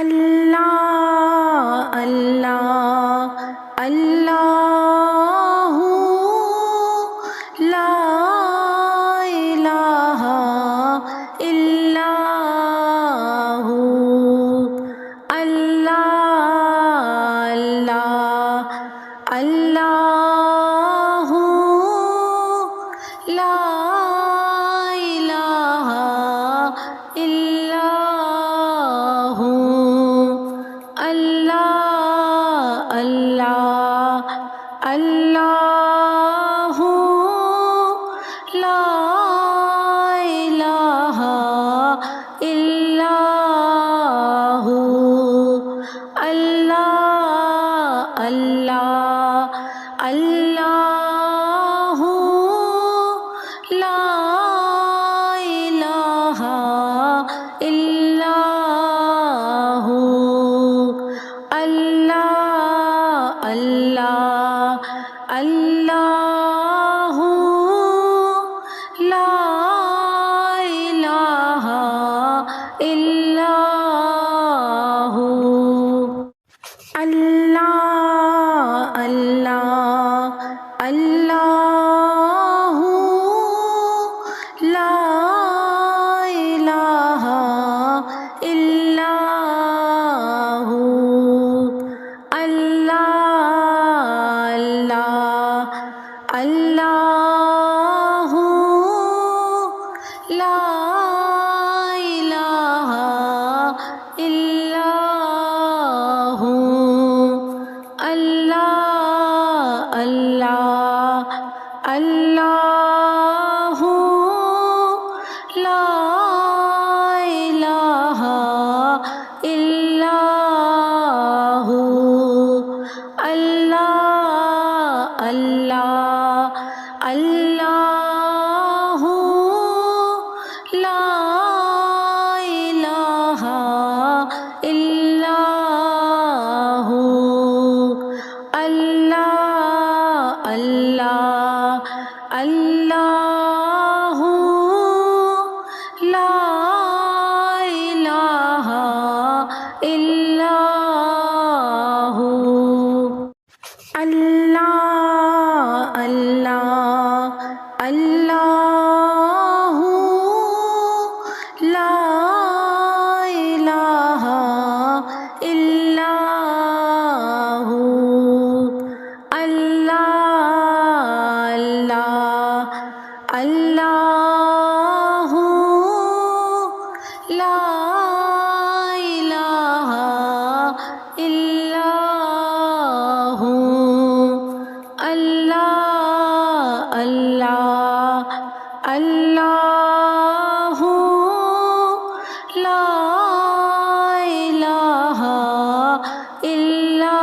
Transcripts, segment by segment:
اللہ اللہ اللہ لا الہ الا ہو، اللہ اللہ اللہ لا الہ الا ہو، اللہ اللہ اللہ لا الہ الا ہو، اللہ اللہ اللہ لا الہ الا ہو، اللہ اللہ اللہ لا الہ الا ہو، اللہ اللہ اللہ لا الہ الا ہو، اللہ اللہ اللہ لا الہ الا ہو، اللہ اللہ اللہ لا الہ الا ہو، اللہ اللہ اللہ لا الہ الا ہو، اللہ اللہ اللہ لا الہ الا ہو، اللہ اللہ اللہ لا الہ الا ہو، اللہ اللہ اللہ لا الہ الا ہو، اللہ اللہ اللہ لا الہ الا ہو، اللہ اللہ اللہ لا الہ الا ہو، اللہ اللہ اللہ لا الہ الا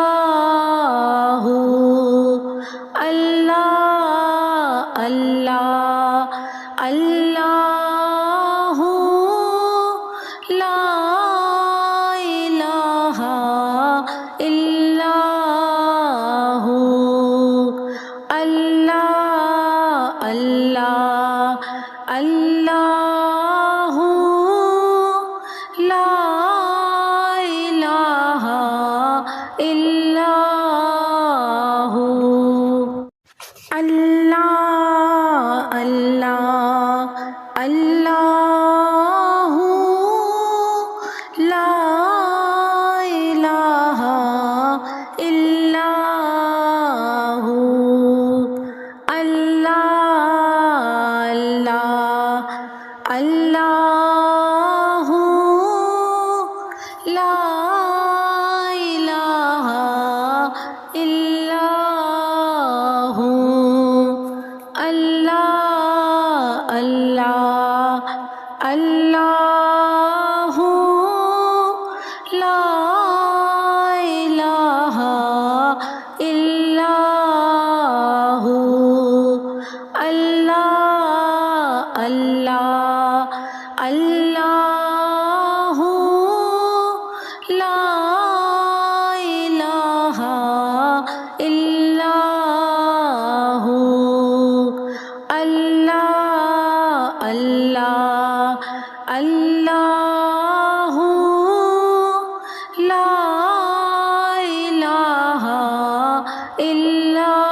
ہو، اللہ اللہ اللہ لا الہ الا ہو، اللہ اللہ اللہ لا الہ الا ہو، اللہ اللہ اللہ لا الہ الا ہو، اللہ اللہ اللہ لا الہ الا ہو، اللہ اللہ اللہ لا الہ الا